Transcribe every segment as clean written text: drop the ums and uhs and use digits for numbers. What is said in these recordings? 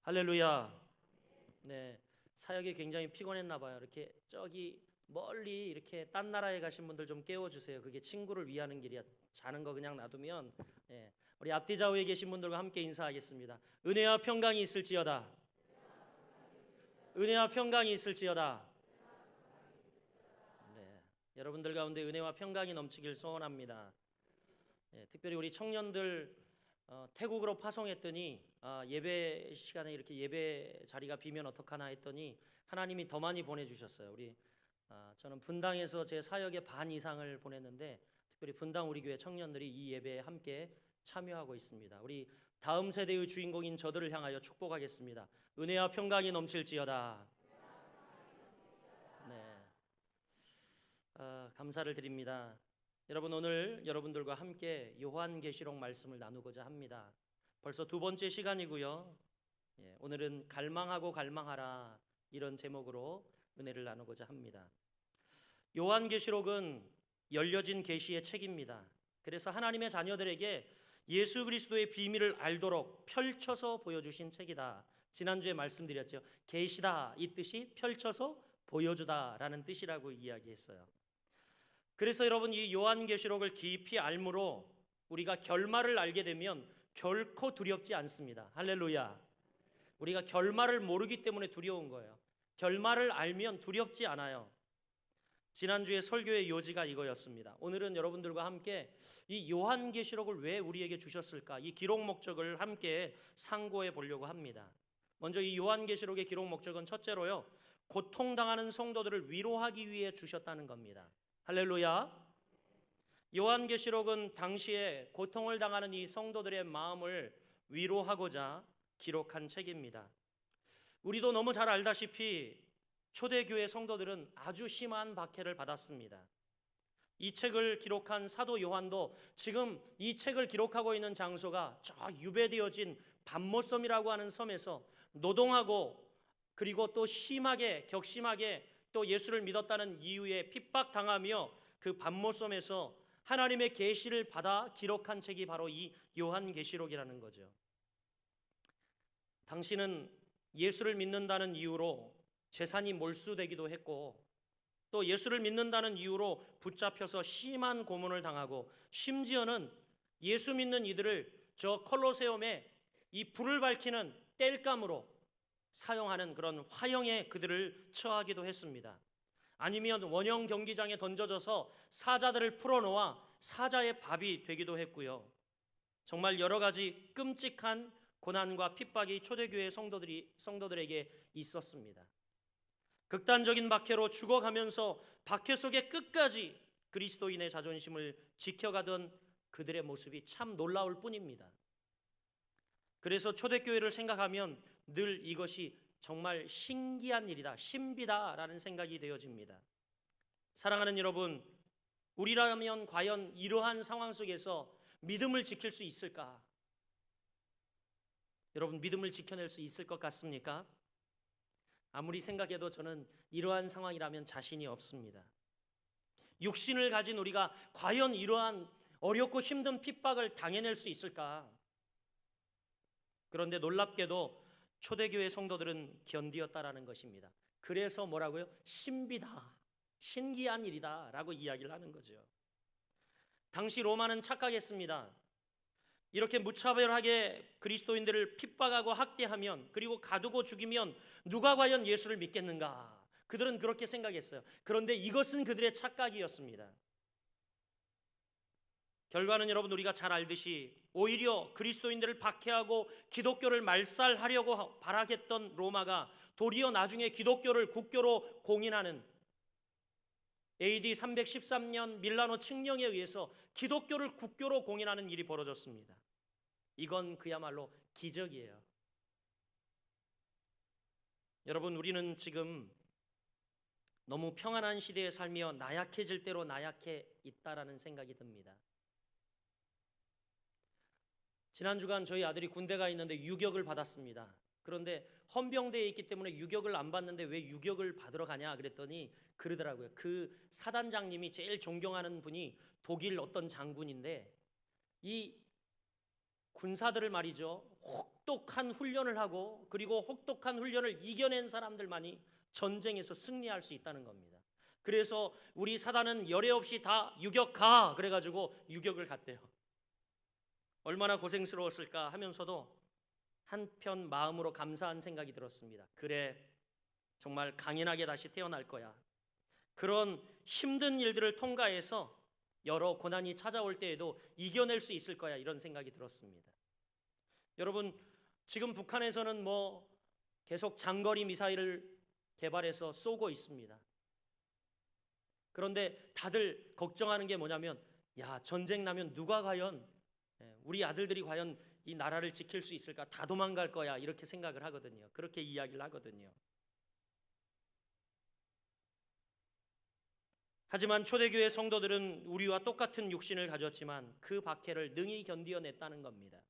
할렐루야. 네, 사역이 굉장히 피곤했나 봐요. 이렇게 저기 멀리 이렇게 딴 나라에 가신 분들 좀 깨워주세요. 그게 친구를 위하는 길이야. 자는 거 그냥 놔두면. 우리 앞뒤 좌우에 계신 분들과 함께 인사하겠습니다. 은혜와 평강이 있을지어다. 은혜와 평강이 있을지어다. 네, 여러분들 가운데 은혜와 평강이 넘치길 소원합니다. 특별히 우리 청년들 태국으로 파송했더니 예배 시간에 이렇게 예배 자리가 비면 어떡하나 했더니 하나님이 더 많이 보내주셨어요. 저는 분당에서 제 사역의 반 이상을 보냈는데 특별히 분당 우리 교회 청년들이 이 예배에 함께 참여하고 있습니다. 우리 다음 세대의 주인공인 저들을 향하여 축복하겠습니다. 은혜와 평강이 넘칠지어다. 네, 감사를 드립니다. 여러분, 오늘 여러분들과 함께 요한계시록 말씀을 나누고자 합니다. 벌써 두 번째 시간이고요. 오늘은 갈망하고 갈망하라, 이런 제목으로 은혜를 나누고자 합니다. 요한계시록은 열려진 계시의 책입니다. 그래서 하나님의 자녀들에게 예수 그리스도의 비밀을 알도록 펼쳐서 보여주신 책이다. 지난주에 말씀드렸죠. 계시다, 이 뜻이 펼쳐서 보여주다라는 뜻이라고 이야기했어요. 그래서 여러분, 이 요한계시록을 깊이 알므로 우리가 결말을 알게 되면 결코 두렵지 않습니다. 할렐루야. 우리가 결말을 모르기 때문에 두려운 거예요. 결말을 알면 두렵지 않아요. 지난주에 설교의 요지가 이거였습니다. 오늘은 여러분들과 함께 이 요한계시록을 왜 우리에게 주셨을까, 이 기록 목적을 함께 상고해 보려고 합니다. 먼저 이 요한계시록의 기록 목적은 첫째로요, 고통당하는 성도들을 위로하기 위해 주셨다는 겁니다. 할렐루야. 요한계시록은 당시에 고통을 당하는 이 성도들의 마음을 위로하고자 기록한 책입니다. 우리도 너무 잘 알다시피 초대교회 성도들은 아주 심한 박해를 받았습니다. 이 책을 기록한 사도 요한도 지금 이 책을 기록하고 있는 장소가 저 유배되어진 밤모섬이라고 하는 섬에서 노동하고, 그리고 또 심하게 격심하게 또 예수를 믿었다는 이유에 핍박당하며 그 밤모섬에서 하나님의 계시를 받아 기록한 책이 바로 이 요한계시록이라는 거죠. 당신은 예수를 믿는다는 이유로 재산이 몰수되기도 했고, 또 예수를 믿는다는 이유로 붙잡혀서 심한 고문을 당하고, 심지어는 예수 믿는 이들을 저 콜로세움에 이 불을 밝히는 땔감으로 사용하는 그런 화형에 그들을 처하기도 했습니다. 아니면 원형 경기장에 던져져서 사자들을 풀어놓아 사자의 밥이 되기도 했고요. 정말 여러 가지 끔찍한 고난과 핍박이 초대교회 성도들에게 있었습니다. 극단적인 박해로 죽어가면서 박해 속에 끝까지 그리스도인의 자존심을 지켜가던 그들의 모습이 참 놀라울 뿐입니다. 그래서 초대교회를 생각하면 늘 이것이 정말 신기한 일이다, 신비다라는 생각이 되어집니다. 사랑하는 여러분, 우리라면 과연 이러한 상황 속에서 믿음을 지킬 수 있을까? 여러분, 믿음을 지켜낼 수 있을 것 같습니까? 아무리 생각해도 저는 이러한 상황이라면 자신이 없습니다. 육신을 가진 우리가 과연 이러한 어렵고 힘든 핍박을 당해낼 수 있을까? 그런데 놀랍게도 초대교회 성도들은 견디었다라는 것입니다. 그래서 뭐라고요? 신비다, 신기한 일이다 라고 이야기를 하는 거죠. 당시 로마는 착각했습니다. 이렇게 무차별하게 그리스도인들을 핍박하고 학대하면, 그리고 가두고 죽이면 누가 과연 예수를 믿겠는가? 그들은 그렇게 생각했어요. 그런데 이것은 그들의 착각이었습니다. 결과는 여러분, 우리가 잘 알듯이 오히려 그리스도인들을 박해하고 기독교를 말살하려고 발악했던 로마가 도리어 나중에 기독교를 국교로 공인하는 AD 313년 밀라노 칙령에 의해서 기독교를 국교로 공인하는 일이 벌어졌습니다. 이건 그야말로 기적이에요. 여러분, 우리는 지금 너무 평안한 시대에 살며 나약해질 대로 나약해 있다라는 생각이 듭니다. 지난 주간 저희 아들이 군대가 있는데 유격을 받았습니다. 그런데 헌병대에 있기 때문에 유격을 안 받는데 왜 유격을 받으러 가냐 그랬더니 그러더라고요. 그 사단장님이 제일 존경하는 분이 독일 어떤 장군인데 이 군사들을 말이죠, 혹 혹독한 훈련을 하고 그리고 혹독한 훈련을 이겨낸 사람들만이 전쟁에서 승리할 수 있다는 겁니다. 그래서 우리 사단은 열애 없이 다 유격가 그래가지고 유격을 갔대요. 얼마나 고생스러웠을까 하면서도 한편 마음으로 감사한 생각이 들었습니다. 그래, 정말 강인하게 다시 태어날 거야. 그런 힘든 일들을 통과해서 여러 고난이 찾아올 때에도 이겨낼 수 있을 거야, 이런 생각이 들었습니다. 여러분, 지금 북한에서는 계속 장거리 미사일을 개발해서 쏘고 있습니다. 그런데 다들 걱정하는 게 뭐냐면, 야, 전쟁 나면 누가 과연, 우리 아들들이 과연 이 나라를 지킬 수 있을까? 다 도망갈 거야, 이렇게 생각을 하거든요. 그렇게 이야기를 하거든요. 하지만 초대교회 성도들은 우리와 똑같은 육신을 가졌지만 그 박해를 능히 견디어냈다는 겁니다.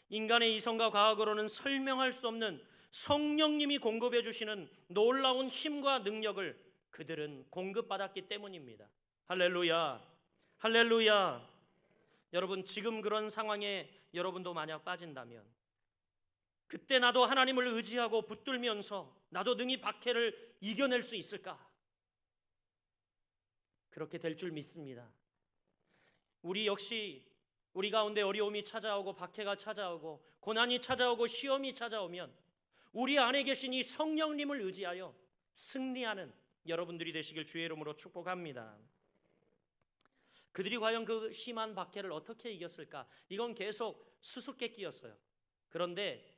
인간의 이성과 과학으로는 설명할 수 없는 성령님이 공급해 주시는 놀라운 힘과 능력을 그들은 공급받았기 때문입니다. 할렐루야, 할렐루야. 여러분, 지금 그런 상황에 여러분도 만약 빠진다면, 그때 나도 하나님을 의지하고 붙들면서 나도 능히 박해를 이겨낼 수 있을까? 그렇게 될 줄 믿습니다. 우리 역시 우리 가운데 어려움이 찾아오고 박해가 찾아오고 고난이 찾아오고 시험이 찾아오면 우리 안에 계신 이 성령님을 의지하여 승리하는 여러분들이 되시길 주의 이름으로 축복합니다. 그들이 과연 그 심한 박해를 어떻게 이겼을까? 이건 계속 수수께끼였어요. 그런데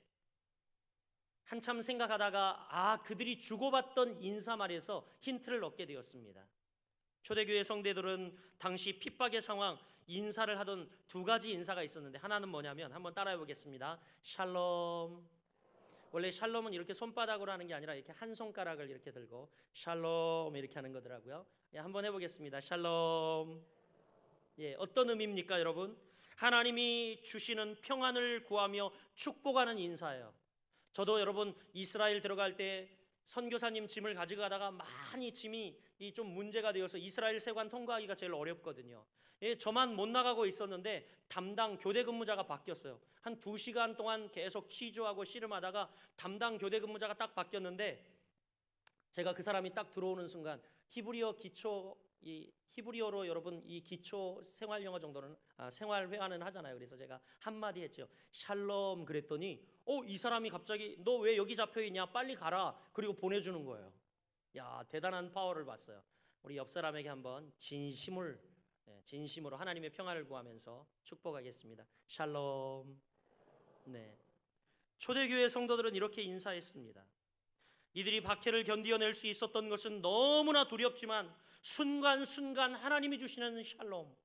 한참 생각하다가 그들이 주고받던 인사말에서 힌트를 얻게 되었습니다. 초대교회 성대들은 당시 핍박의 상황, 인사를 하던 두 가지 인사가 있었는데, 하나는 뭐냐면, 한번 따라해 보겠습니다. 샬롬. 원래 샬롬은 이렇게 손바닥으로 하는 게 아니라 이렇게 한 손가락을 이렇게 들고 샬롬 이렇게 하는 거더라고요. 한번 해보겠습니다. 샬롬. 어떤 의미입니까, 여러분? 하나님이 주시는 평안을 구하며 축복하는 인사예요. 저도 여러분 이스라엘 들어갈 때 선교사님 짐을 가지고 가다가 많이 짐이 좀 문제가 되어서 이스라엘 세관 통과하기가 제일 어렵거든요. 저만 못 나가고 있었는데 담당 교대 근무자가 바뀌었어요. 한 2시간 동안 계속 취조하고 씨름하다가 담당 교대 근무자가 딱 바뀌었는데, 제가 그 사람이 딱 들어오는 순간 히브리어로 여러분 이 기초 생활 영어 정도는 생활 회화는 하잖아요. 그래서 제가 한마디 했죠. 샬롬. 그랬더니 이 사람이 갑자기 너 왜 여기 잡혀 있냐? 빨리 가라. 그리고 보내주는 거예요. 야, 대단한 파워를 봤어요. 우리 옆 사람에게 한번 진심으로 하나님의 평안을 구하면서 축복하겠습니다. 샬롬. 네. 초대교회 성도들은 이렇게 인사했습니다. 이들이 박해를 견디어낼 수 있었던 것은 너무나 두렵지만 순간순간 하나님이 주시는 샬롬,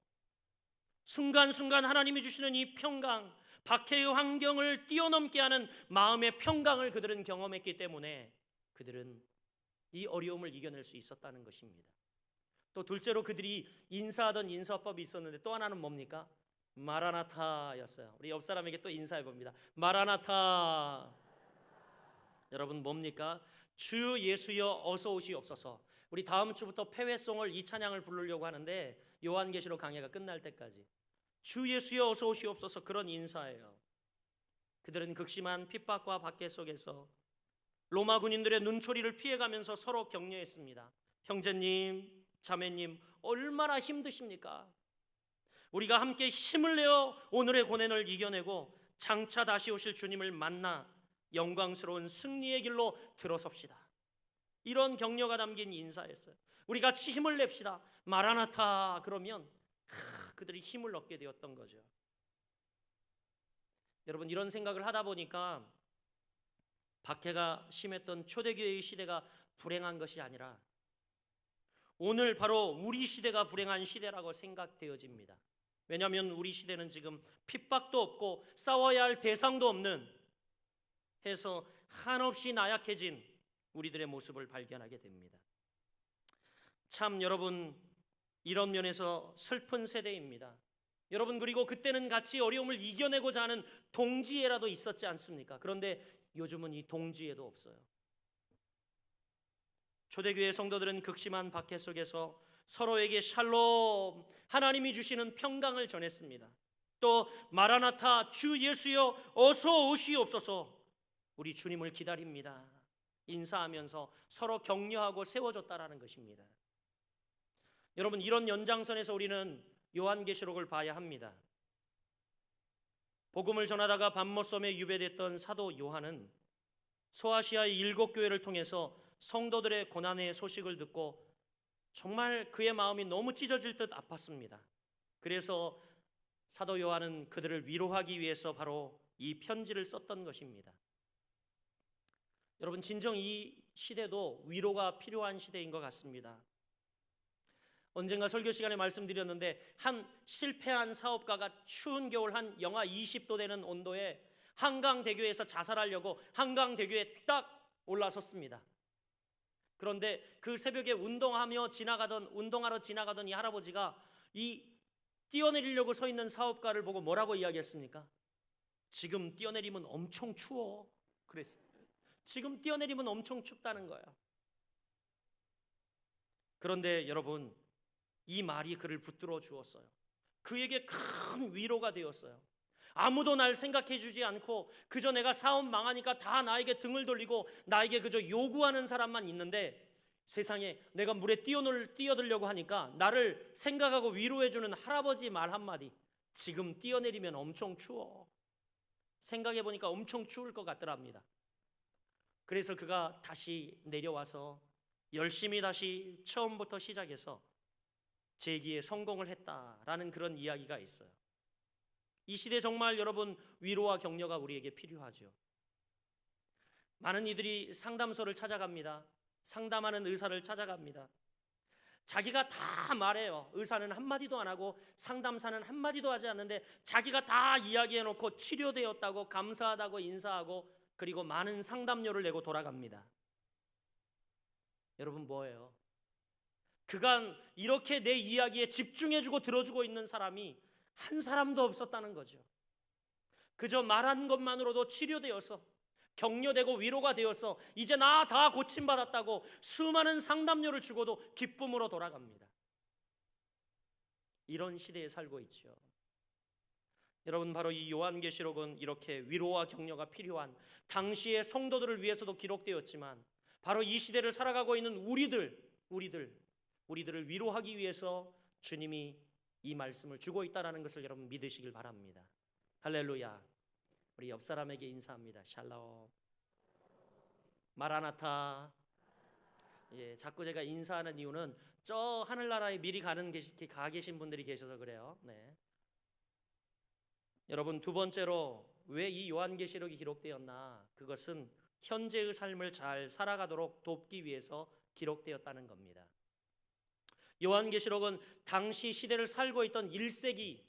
순간순간 하나님이 주시는 이 평강, 박해의 환경을 뛰어넘게 하는 마음의 평강을 그들은 경험했기 때문에 그들은 이 어려움을 이겨낼 수 있었다는 것입니다. 또 둘째로 그들이 인사하던 인사법이 있었는데, 또 하나는 뭡니까? 마라나타였어요. 우리 옆 사람에게 또 인사해 봅니다. 마라나타. 여러분 뭡니까? 주 예수여 어서 오시옵소서. 우리 다음 주부터 패회송을 이 찬양을 부르려고 하는데, 요한계시록 강해가 끝날 때까지 주 예수여 어서 오시옵소서, 그런 인사예요. 그들은 극심한 핍박과 박해 속에서 로마 군인들의 눈초리를 피해가면서 서로 격려했습니다. 형제님, 자매님, 얼마나 힘드십니까? 우리가 함께 힘을 내어 오늘의 고난을 이겨내고 장차 다시 오실 주님을 만나 영광스러운 승리의 길로 들어섭시다. 이런 격려가 담긴 인사였어요. 우리 같이 힘을 냅시다. 마라나타. 그러면 그들이 힘을 얻게 되었던 거죠. 여러분, 이런 생각을 하다 보니까 박해가 심했던 초대교회의 시대가 불행한 것이 아니라 오늘 바로 우리 시대가 불행한 시대라고 생각되어집니다. 왜냐하면 우리 시대는 지금 핍박도 없고 싸워야 할 대상도 없는, 해서 한없이 나약해진 우리들의 모습을 발견하게 됩니다. 참 여러분, 이런 면에서 슬픈 세대입니다. 여러분, 그리고 그때는 같이 어려움을 이겨내고자 하는 동지애라도 있었지 않습니까? 그런데 요즘은 이 동지애도 없어요. 초대교회 성도들은 극심한 박해 속에서 서로에게 샬롬, 하나님이 주시는 평강을 전했습니다. 또 마라나타 주 예수여 어서 오시옵소서 우리 주님을 기다립니다. 인사하면서 서로 격려하고 세워줬다라는 것입니다. 여러분, 이런 연장선에서 우리는 요한계시록을 봐야 합니다. 복음을 전하다가 밤모섬에 유배됐던 사도 요한은 소아시아의 7교회를 통해서 성도들의 고난의 소식을 듣고 정말 그의 마음이 너무 찢어질 듯 아팠습니다. 그래서 사도 요한은 그들을 위로하기 위해서 바로 이 편지를 썼던 것입니다. 여러분, 진정 이 시대도 위로가 필요한 시대인 것 같습니다. 언젠가 설교 시간에 말씀드렸는데 한 실패한 사업가가 추운 겨울 한 영하 20도 되는 온도에 한강대교에서 자살하려고 한강대교에 딱 올라섰습니다. 그런데 그 새벽에 운동하러 지나가던 이 할아버지가 이 뛰어내리려고 서 있는 사업가를 보고 뭐라고 이야기했습니까? 지금 뛰어내리면 엄청 추워. 그랬어요. 지금 뛰어내리면 엄청 춥다는 거예요. 그런데 여러분, 이 말이 그를 붙들어 주었어요. 그에게 큰 위로가 되었어요. 아무도 날 생각해 주지 않고 그저 내가 사업 망하니까 다 나에게 등을 돌리고 나에게 그저 요구하는 사람만 있는데 세상에 내가 물에 뛰어들려고 하니까 나를 생각하고 위로해 주는 할아버지 말 한마디, 지금 뛰어내리면 엄청 추워. 생각해 보니까 엄청 추울 것 같더랍니다. 그래서 그가 다시 내려와서 열심히 다시 처음부터 시작해서 재기에 성공을 했다라는 그런 이야기가 있어요. 이 시대 정말 여러분, 위로와 격려가 우리에게 필요하죠. 많은 이들이 상담소를 찾아갑니다. 상담하는 의사를 찾아갑니다. 자기가 다 말해요. 의사는 한마디도 안 하고 상담사는 한마디도 하지 않는데 자기가 다 이야기해놓고 치료되었다고 감사하다고 인사하고 그리고 많은 상담료를 내고 돌아갑니다. 여러분, 뭐예요? 그간 이렇게 내 이야기에 집중해주고 들어주고 있는 사람이 한 사람도 없었다는 거죠. 그저 말한 것만으로도 치료되어서 격려되고 위로가 되어서 이제 나 다 고침받았다고 수많은 상담료를 주고도 기쁨으로 돌아갑니다. 이런 시대에 살고 있죠. 여러분, 바로 이 요한계시록은 이렇게 위로와 격려가 필요한 당시의 성도들을 위해서도 기록되었지만 바로 이 시대를 살아가고 있는 우리들을 위로하기 위해서 주님이 이 말씀을 주고 있다는 것을 여러분 믿으시길 바랍니다. 할렐루야. 우리 옆 사람에게 인사합니다. 샬롬. 마라나타. 자꾸 제가 인사하는 이유는 저 하늘나라에 미리 가 계신 분들이 계셔서 그래요. 네. 여러분, 두 번째로 왜 이 요한계시록이 기록되었나? 그것은 현재의 삶을 잘 살아가도록 돕기 위해서 기록되었다는 겁니다. 요한계시록은 당시 시대를 살고 있던 1세기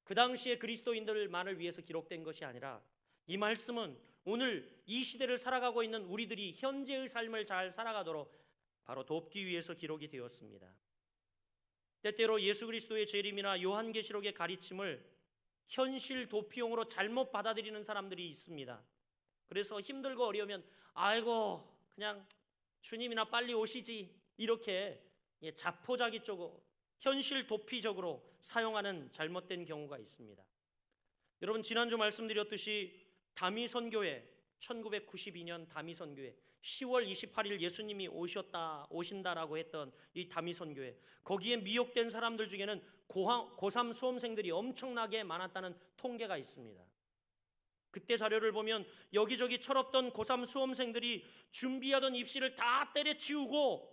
그 당시의 그리스도인들만을 위해서 기록된 것이 아니라 이 말씀은 오늘 이 시대를 살아가고 있는 우리들이 현재의 삶을 잘 살아가도록 바로 돕기 위해서 기록이 되었습니다. 때때로 예수 그리스도의 재림이나 요한계시록의 가르침을 현실 도피용으로 잘못 받아들이는 사람들이 있습니다. 그래서 힘들고 어려우면 아이고 그냥 주님이나 빨리 오시지 이렇게 자포자기적으로 현실 도피적으로 사용하는 잘못된 경우가 있습니다. 여러분, 지난주 말씀드렸듯이 다미선교회 1992년 다미선교회 10월 28일 예수님이 오신다라고 했던 이 다미선교회, 거기에 미혹된 사람들 중에는 고3 수험생들이 엄청나게 많았다는 통계가 있습니다. 그때 자료를 보면 여기저기 철없던 고3 수험생들이 준비하던 입시를 다 때려치우고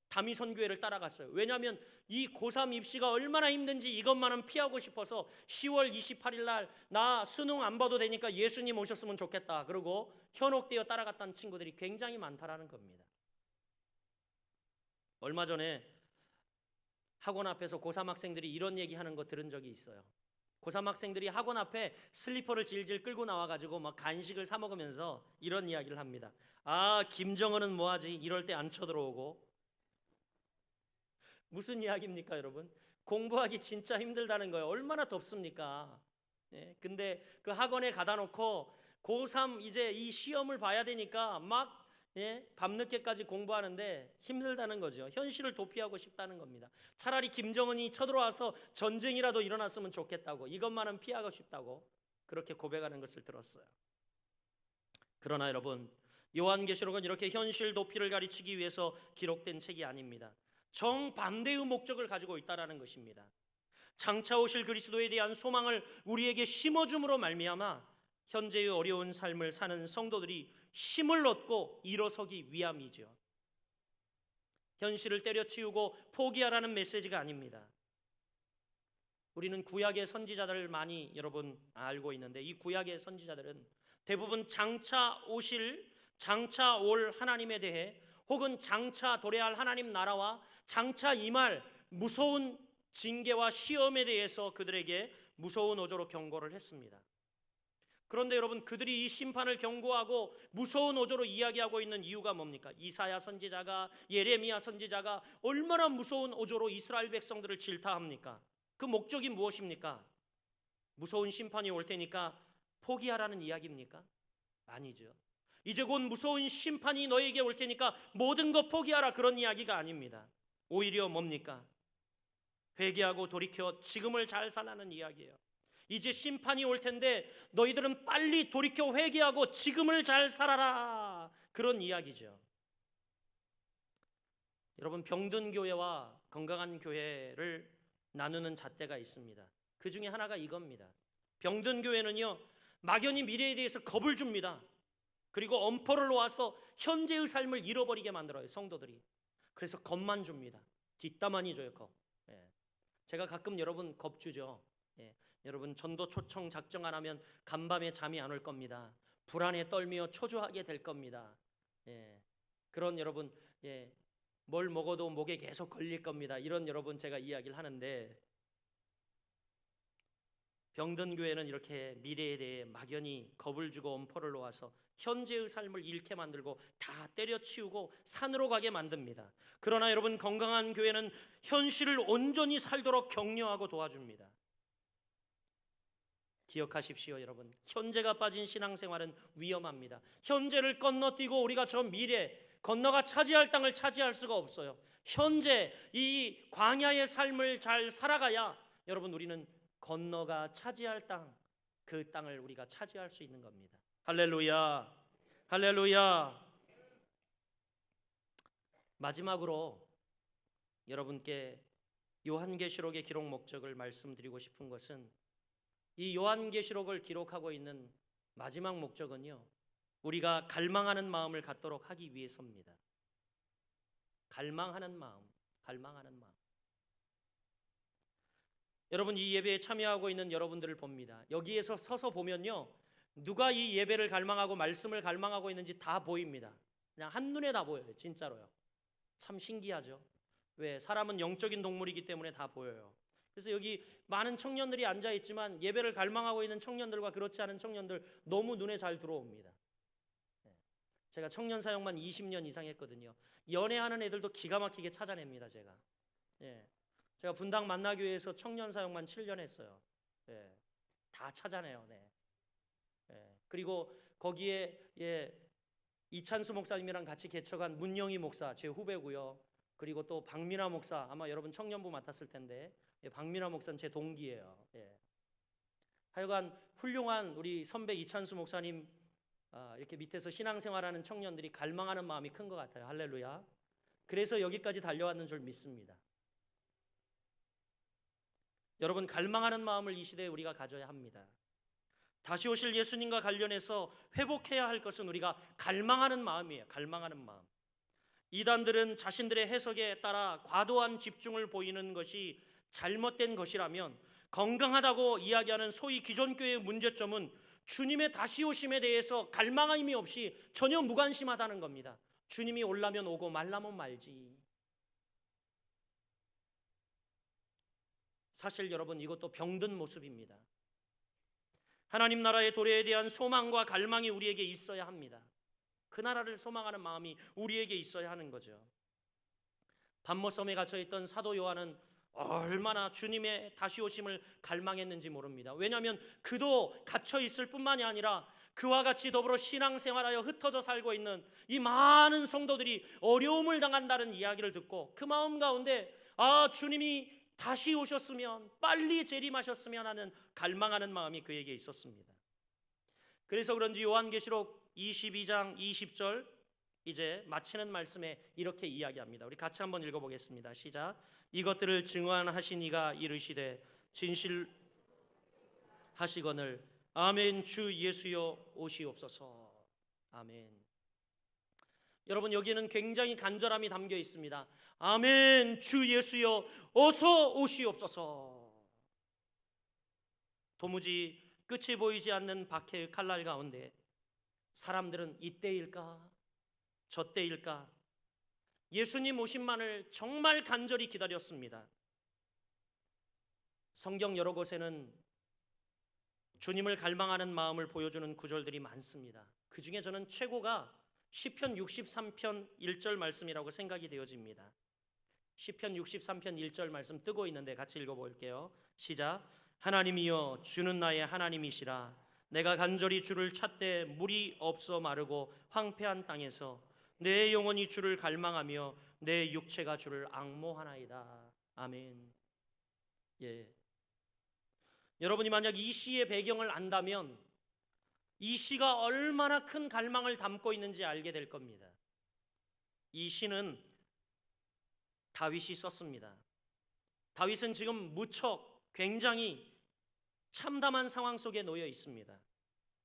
다미선교회를 따라갔어요. 왜냐하면 이 고3 입시가 얼마나 힘든지 이것만은 피하고 싶어서 10월 28일 날 나 수능 안 봐도 되니까 예수님 오셨으면 좋겠다. 그러고 현혹되어 따라갔다는 친구들이 굉장히 많다라는 겁니다. 얼마 전에 학원 앞에서 고3 학생들이 이런 얘기하는 거 들은 적이 있어요. 고3 학생들이 학원 앞에 슬리퍼를 질질 끌고 나와가지고 막 간식을 사 먹으면서 이런 이야기를 합니다. 아, 김정은은 뭐하지? 이럴 때 안 쳐들어오고. 무슨 이야기입니까, 여러분? 공부하기 진짜 힘들다는 거예요. 얼마나 덥습니까? 근데 그 학원에 가다 놓고 고3 이제 이 시험을 봐야 되니까 막 예? 밤늦게까지 공부하는데 힘들다는 거죠. 현실을 도피하고 싶다는 겁니다. 차라리 김정은이 쳐들어와서 전쟁이라도 일어났으면 좋겠다고, 이것만은 피하고 싶다고 그렇게 고백하는 것을 들었어요. 그러나 여러분, 요한계시록은 이렇게 현실 도피를 가르치기 위해서 기록된 책이 아닙니다. 정반대의 목적을 가지고 있다라는 것입니다. 장차 오실 그리스도에 대한 소망을 우리에게 심어줌으로 말미암아 현재의 어려운 삶을 사는 성도들이 힘을 얻고 일어서기 위함이죠. 현실을 때려치우고 포기하라는 메시지가 아닙니다. 우리는 구약의 선지자들을 많이 여러분 알고 있는데, 이 구약의 선지자들은 대부분 장차 올 하나님에 대해, 혹은 장차 도래할 하나님 나라와 장차 임할 무서운 징계와 시험에 대해서 그들에게 무서운 어조로 경고를 했습니다. 그런데 여러분, 그들이 이 심판을 경고하고 무서운 어조로 이야기하고 있는 이유가 뭡니까? 이사야 선지자가, 예레미야 선지자가 얼마나 무서운 어조로 이스라엘 백성들을 질타합니까? 그 목적이 무엇입니까? 무서운 심판이 올 테니까 포기하라는 이야기입니까? 아니죠. 이제 곧 무서운 심판이 너에게 올 테니까 모든 것 포기하라, 그런 이야기가 아닙니다. 오히려 뭡니까? 회개하고 돌이켜 지금을 잘 살라는 이야기예요. 이제 심판이 올 텐데 너희들은 빨리 돌이켜 회개하고 지금을 잘 살아라, 그런 이야기죠. 여러분, 병든 교회와 건강한 교회를 나누는 잣대가 있습니다. 그 중에 하나가 이겁니다. 병든 교회는요, 막연히 미래에 대해서 겁을 줍니다. 그리고 엄포를 놓아서 현재의 삶을 잃어버리게 만들어요, 성도들이. 그래서 겁만 줍니다. 뒷담화니 줘요, 겁. 제가 가끔 여러분 겁 주죠. 여러분, 전도 초청 작정 안 하면 간밤에 잠이 안 올 겁니다. 불안에 떨며 초조하게 될 겁니다. 그런 여러분, 뭘 먹어도 목에 계속 걸릴 겁니다. 이런 여러분 제가 이야기를 하는데, 병든 교회는 이렇게 미래에 대해 막연히 겁을 주고 엄포를 놓아서 현재의 삶을 잃게 만들고 다 때려치우고 산으로 가게 만듭니다. 그러나 여러분, 건강한 교회는 현실을 온전히 살도록 격려하고 도와줍니다. 기억하십시오, 여러분. 현재가 빠진 신앙생활은 위험합니다. 현재를 건너뛰고 우리가 저 미래, 건너가 차지할 땅을 차지할 수가 없어요. 현재 이 광야의 삶을 잘 살아가야 여러분, 우리는 건너가 차지할 땅, 그 땅을 우리가 차지할 수 있는 겁니다. 할렐루야, 할렐루야. 마지막으로 여러분께 요한계시록의 기록 목적을 말씀드리고 싶은 것은, 이 요한계시록을 기록하고 있는 마지막 목적은요, 우리가 갈망하는 마음을 갖도록 하기 위해서입니다. 갈망하는 마음. 여러분, 이 예배에 참여하고 있는 여러분들을 봅니다. 여기에서 서서 보면요, 누가 이 예배를 갈망하고 말씀을 갈망하고 있는지 다 보입니다. 그냥 한눈에 다 보여요, 진짜로요. 참 신기하죠. 왜? 사람은 영적인 동물이기 때문에 다 보여요. 그래서 여기 많은 청년들이 앉아 있지만 예배를 갈망하고 있는 청년들과 그렇지 않은 청년들 너무 눈에 잘 들어옵니다. 제가 청년 사역만 20년 이상 했거든요. 연애하는 애들도 기가 막히게 찾아냅니다, 제가. 제가 분당 만나교회에서 청년 사역만 7년 했어요. 다 찾아내요. 그리고 거기에 이찬수 목사님이랑 같이 개척한 문영희 목사, 제 후배고요. 그리고 또 박민아 목사, 아마 여러분 청년부 맡았을 텐데, 박민아 목사는 제 동기예요. 하여간 훌륭한 우리 선배 이찬수 목사님, 이렇게 밑에서 신앙생활하는 청년들이 갈망하는 마음이 큰 것 같아요. 할렐루야. 그래서 여기까지 달려왔는 줄 믿습니다. 여러분, 갈망하는 마음을 이 시대에 우리가 가져야 합니다. 다시 오실 예수님과 관련해서 회복해야 할 것은 우리가 갈망하는 마음이에요. 갈망하는 마음. 이단들은 자신들의 해석에 따라 과도한 집중을 보이는 것이 잘못된 것이라면, 건강하다고 이야기하는 소위 기존 교회의 문제점은 주님의 다시 오심에 대해서 갈망함이 없이 전혀 무관심하다는 겁니다. 주님이 오려면 오고 말라면 말지. 사실 여러분, 이것도 병든 모습입니다. 하나님 나라의 도래에 대한 소망과 갈망이 우리에게 있어야 합니다. 그 나라를 소망하는 마음이 우리에게 있어야 하는 거죠. 밤모섬에 갇혀있던 사도 요한은 얼마나 주님의 다시 오심을 갈망했는지 모릅니다. 왜냐하면 그도 갇혀있을 뿐만이 아니라 그와 같이 더불어 신앙생활하여 흩어져 살고 있는 이 많은 성도들이 어려움을 당한다는 이야기를 듣고 그 마음 가운데 주님이 다시 오셨으면, 빨리 재림하셨으면 하는 갈망하는 마음이 그에게 있었습니다. 그래서 그런지 요한계시록 22장 20절 이제 마치는 말씀에 이렇게 이야기합니다. 우리 같이 한번 읽어보겠습니다. 시작. 이것들을 증언하신 이가 이르시되 진실하시거늘 아멘. 주 예수여 오시옵소서. 아멘. 여러분, 여기에는 굉장히 간절함이 담겨 있습니다. 아멘. 주 예수여 어서 오시옵소서. 도무지 끝이 보이지 않는 박해의 칼날 가운데 사람들은 이때일까 저때일까 예수님 오심만을 정말 간절히 기다렸습니다. 성경 여러 곳에는 주님을 갈망하는 마음을 보여주는 구절들이 많습니다. 그 중에 저는 최고가 시편 63편 1절 말씀이라고 생각이 되어집니다. 시편 63편 1절 말씀 뜨고 있는데 같이 읽어볼게요. 시작. 하나님이여 주는 나의 하나님이시라. 내가 간절히 주를 찾되 물이 없어 마르고 황폐한 땅에서 내 영혼이 주를 갈망하며 내 육체가 주를 앙모하나이다. 아멘. 예. 여러분이 만약 이 시의 배경을 안다면 이 시가 얼마나 큰 갈망을 담고 있는지 알게 될 겁니다. 이 시는 다윗이 썼습니다. 다윗은 지금 무척 굉장히 참담한 상황 속에 놓여 있습니다.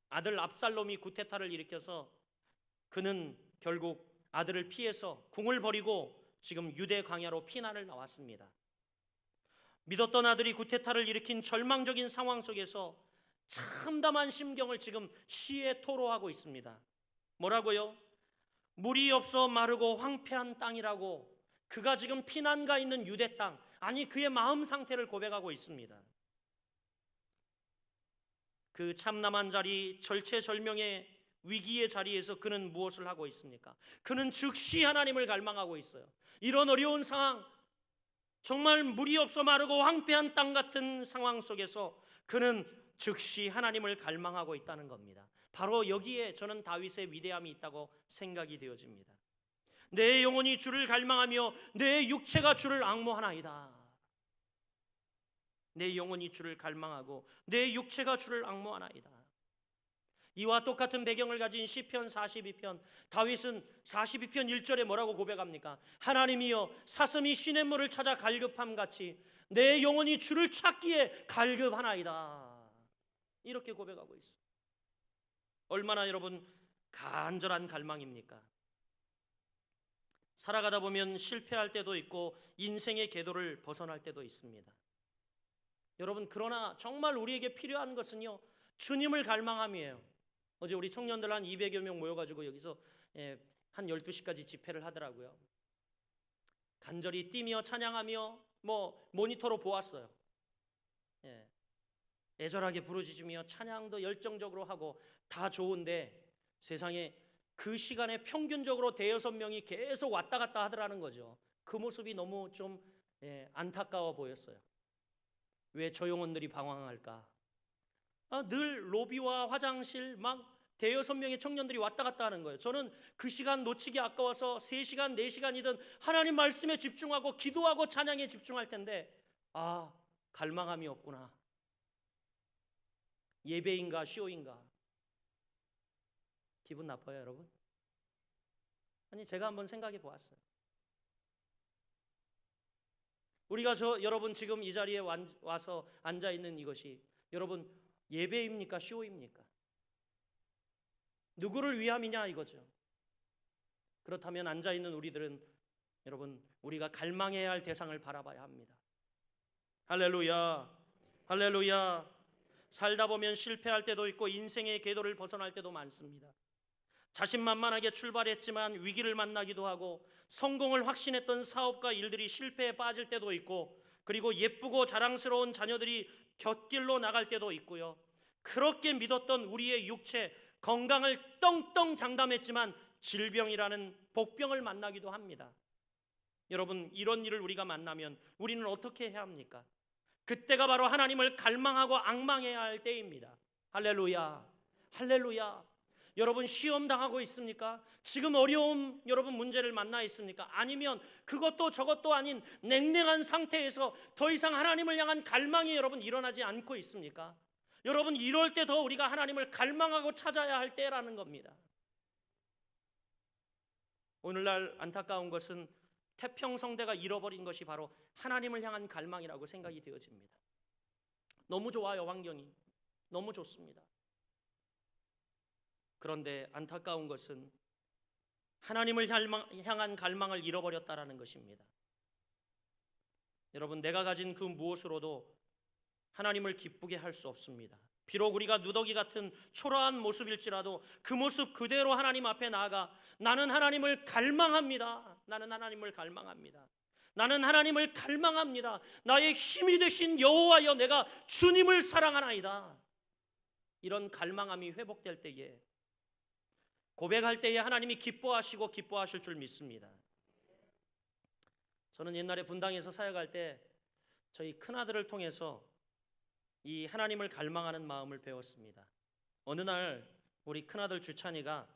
아들 압살롬이 구테타를 일으켜서 그는 결국 아들을 피해서 궁을 버리고 지금 유대 광야로 피난을 나왔습니다. 믿었던 아들이 구테타를 일으킨 절망적인 상황 속에서 참담한 심경을 지금 시에 토로하고 있습니다. 뭐라고요? 물이 없어 마르고 황폐한 땅이라고 그가 지금 피난가 있는 유대 땅, 아니 그의 마음 상태를 고백하고 있습니다. 그 참담한 자리, 절체절명의 위기의 자리에서 그는 무엇을 하고 있습니까? 그는 즉시 하나님을 갈망하고 있어요. 이런 어려운 상황, 정말 물이 없어 마르고 황폐한 땅 같은 상황 속에서 그는 즉시 하나님을 갈망하고 있다는 겁니다. 바로 여기에 저는 다윗의 위대함이 있다고 생각이 되어집니다. 내 영혼이 주를 갈망하며 내 육체가 주를 앙모하나이다. 내 영혼이 주를 갈망하고 내 육체가 주를 앙모하나이다. 이와 똑같은 배경을 가진 시편 42편, 다윗은 42편 1절에 뭐라고 고백합니까? 하나님이여 사슴이 시냇물을 찾아 갈급함같이 내 영혼이 주를 찾기에 갈급하나이다. 이렇게 고백하고 있어요. 얼마나 여러분 간절한 갈망입니까? 살아가다 보면 실패할 때도 있고 인생의 궤도를 벗어날 때도 있습니다. 여러분, 그러나 정말 우리에게 필요한 것은요, 주님을 갈망함이에요. 어제 우리 청년들 한 200여 명 모여가지고 여기서 한 12시까지 집회를 하더라고요. 간절히 뛰며 찬양하며 모니터로 보았어요. 애절하게 부르짖으며 찬양도 열정적으로 하고 다 좋은데 세상에 그 시간에 평균적으로 대여섯 명이 계속 왔다 갔다 하더라는 거죠. 그 모습이 너무 좀 안타까워 보였어요. 왜 조용원들이 방황할까? 늘 로비와 화장실 막 대여섯 명의 청년들이 왔다 갔다 하는 거예요. 저는 그 시간 놓치기 아까워서 3시간, 4시간이든 하나님 말씀에 집중하고 기도하고 찬양에 집중할 텐데 갈망함이 없구나. 예배인가 쇼인가. 기분 나빠요, 여러분? 아니, 제가 한번 생각해 보았어요. 우리가 여러분 지금 이 자리에 와서 앉아 있는 이것이 여러분 예배입니까? 쇼입니까? 누구를 위함이냐 이거죠. 그렇다면 앉아 있는 우리들은 여러분 우리가 갈망해야 할 대상을 바라봐야 합니다. 할렐루야. 할렐루야. 살다 보면 실패할 때도 있고 인생의 궤도를 벗어날 때도 많습니다. 자신만만하게 출발했지만 위기를 만나기도 하고 성공을 확신했던 사업과 일들이 실패에 빠질 때도 있고 그리고 예쁘고 자랑스러운 자녀들이 곁길로 나갈 때도 있고요. 그렇게 믿었던 우리의 육체 건강을 떵떵 장담했지만 질병이라는 복병을 만나기도 합니다. 여러분, 이런 일을 우리가 만나면 우리는 어떻게 해야 합니까? 그때가 바로 하나님을 갈망하고 앙망해야 할 때입니다. 할렐루야. 할렐루야. 여러분 시험 당하고 있습니까? 지금 어려움 여러분 문제를 만나 있습니까? 아니면 그것도 저것도 아닌 냉랭한 상태에서 더 이상 하나님을 향한 갈망이 여러분 일어나지 않고 있습니까? 여러분 이럴 때 더 우리가 하나님을 갈망하고 찾아야 할 때라는 겁니다. 오늘날 안타까운 것은 태평성대가 잃어버린 것이 바로 하나님을 향한 갈망이라고 생각이 되어집니다. 너무 좋아요, 환경이. 너무 좋습니다. 그런데 안타까운 것은 하나님을 향한 갈망을 잃어버렸다라는 것입니다. 여러분, 내가 가진 그 무엇으로도 하나님을 기쁘게 할 수 없습니다. 비록 우리가 누더기 같은 초라한 모습일지라도 그 모습 그대로 하나님 앞에 나아가 나는 하나님을 갈망합니다. 나는 하나님을 갈망합니다. 나는 하나님을 갈망합니다. 나의 힘이 되신 여호와여, 내가 주님을 사랑하나이다. 이런 갈망함이 회복될 때에, 고백할 때에 하나님이 기뻐하시고 기뻐하실 줄 믿습니다. 저는 옛날에 분당에서 사역할 때 저희 큰아들을 통해서 이 하나님을 갈망하는 마음을 배웠습니다. 어느 날 우리 큰아들 주찬이가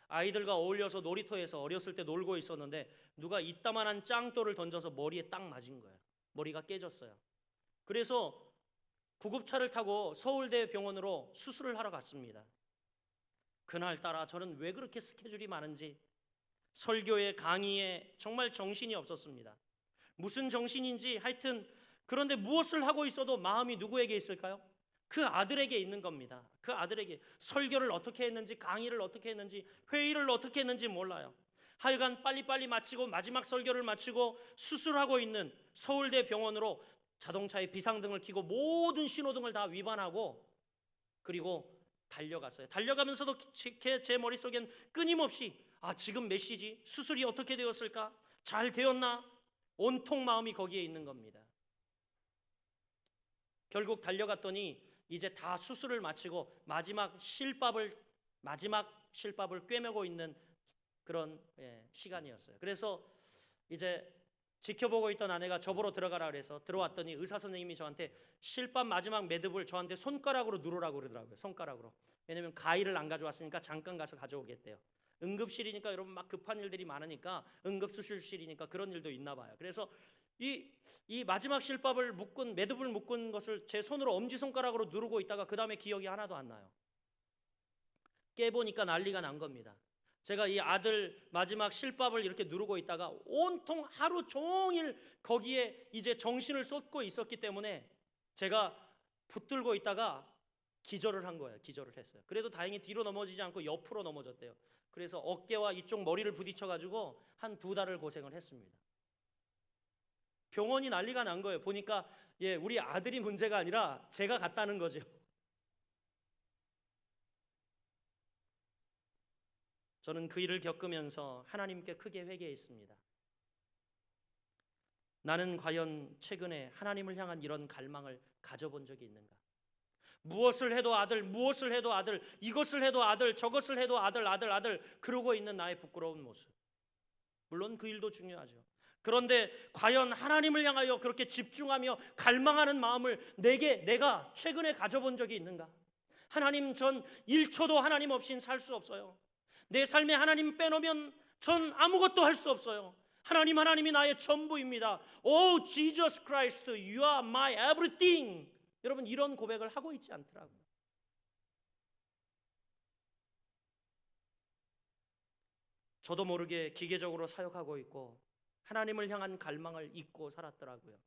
아이들과 어울려서 놀이터에서 어렸을 때 놀고 있었는데 누가 이따만한 짱돌을 던져서 머리에 딱 맞은 거예요. 머리가 깨졌어요. 그래서 구급차를 타고 서울대 병원으로 수술을 하러 갔습니다. 그날따라 저는 왜 그렇게 스케줄이 많은지 설교에 강의에 정말 정신이 없었습니다. 무슨 정신인지 하여튼, 그런데 무엇을 하고 있어도 마음이 누구에게 있을까요? 그 아들에게 있는 겁니다. 그 아들에게. 설교를 어떻게 했는지, 강의를 어떻게 했는지, 회의를 어떻게 했는지 몰라요. 하여간 빨리빨리 마치고 마지막 설교를 마치고 수술하고 있는 서울대 병원으로 자동차에 비상등을 켜고 모든 신호등을 다 위반하고 그리고 달려갔어요. 달려가면서도 제 머릿속엔 끊임없이 지금 몇 시지? 수술이 어떻게 되었을까? 잘 되었나? 온통 마음이 거기에 있는 겁니다. 결국 달려갔더니 이제 다 수술을 마치고 마지막 실밥을 꿰매고 있는 그런 시간이었어요. 그래서 이제 지켜보고 있던 아내가 저보러 들어가라 그래서 들어왔더니 의사 선생님이 저한테 실밥 마지막 매듭을 저한테 손가락으로 누르라고 그러더라고요. 손가락으로. 왜냐면 가위를 안 가져왔으니까 잠깐 가서 가져오겠대요. 응급실이니까 여러분 막 급한 일들이 많으니까, 응급수술실이니까 그런 일도 있나 봐요. 그래서 이 마지막 실밥을 매듭을 묶은 것을 제 손으로 엄지손가락으로 누르고 있다가 그 다음에 기억이 하나도 안 나요. 깨보니까 난리가 난 겁니다. 제가 이 아들 마지막 실밥을 이렇게 누르고 있다가 온통 하루 종일 거기에 이제 정신을 쏟고 있었기 때문에 제가 붙들고 있다가 기절을 한 거예요. 기절을 했어요. 그래도 다행히 뒤로 넘어지지 않고 옆으로 넘어졌대요. 그래서 어깨와 이쪽 머리를 부딪혀가지고 한 2달을 고생을 했습니다. 병원이 난리가 난 거예요. 보니까 우리 아들이 문제가 아니라 제가 갔다는 거죠. 저는 그 일을 겪으면서 하나님께 크게 회개했습니다. 나는 과연 최근에 하나님을 향한 이런 갈망을 가져본 적이 있는가? 무엇을 해도 아들, 무엇을 해도 아들, 이것을 해도 아들, 저것을 해도 아들 그러고 있는 나의 부끄러운 모습. 물론 그 일도 중요하죠. 그런데 과연 하나님을 향하여 그렇게 집중하며 갈망하는 마음을 내가 최근에 가져본 적이 있는가? 하나님, 전 1초도 하나님 없이는 살 수 없어요. 내 삶에 하나님 빼놓으면 전 아무것도 할 수 없어요. 하나님이 나의 전부입니다. Oh Jesus Christ, you are my everything. 여러분, 이런 고백을 하고 있지 않더라고요. 저도 모르게 기계적으로 사역하고 있고 하나님을 향한 갈망을 잊고 살았더라고요.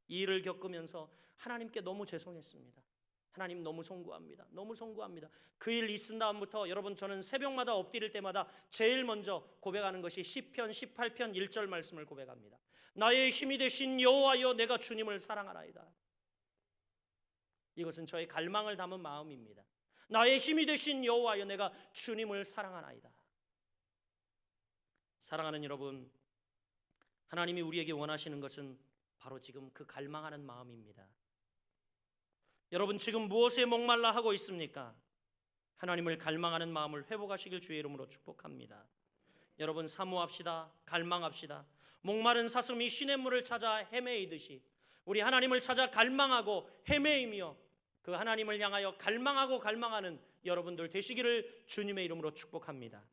이 일을 겪으면서 하나님께 너무 죄송했습니다. 하나님, 너무 송구합니다. 너무 송구합니다. 그 일 있은 다음부터 여러분, 저는 새벽마다 엎드릴 때마다 제일 먼저 고백하는 것이 시편 18편 1절 말씀을 고백합니다. 나의 힘이 되신 여호와여, 내가 주님을 사랑하나이다. 이것은 저의 갈망을 담은 마음입니다. 나의 힘이 되신 여호와여, 내가 주님을 사랑하나이다. 사랑하는 여러분, 하나님이 우리에게 원하시는 것은 바로 지금 그 갈망하는 마음입니다. 여러분, 지금 무엇에 목말라 하고 있습니까? 하나님을 갈망하는 마음을 회복하시길 주의 이름으로 축복합니다. 여러분, 사모합시다. 갈망합시다. 목마른 사슴이 시냇물을 찾아 헤매이듯이 우리 하나님을 찾아 갈망하고 헤매이며 그 하나님을 향하여 갈망하고 갈망하는 여러분들 되시기를 주님의 이름으로 축복합니다.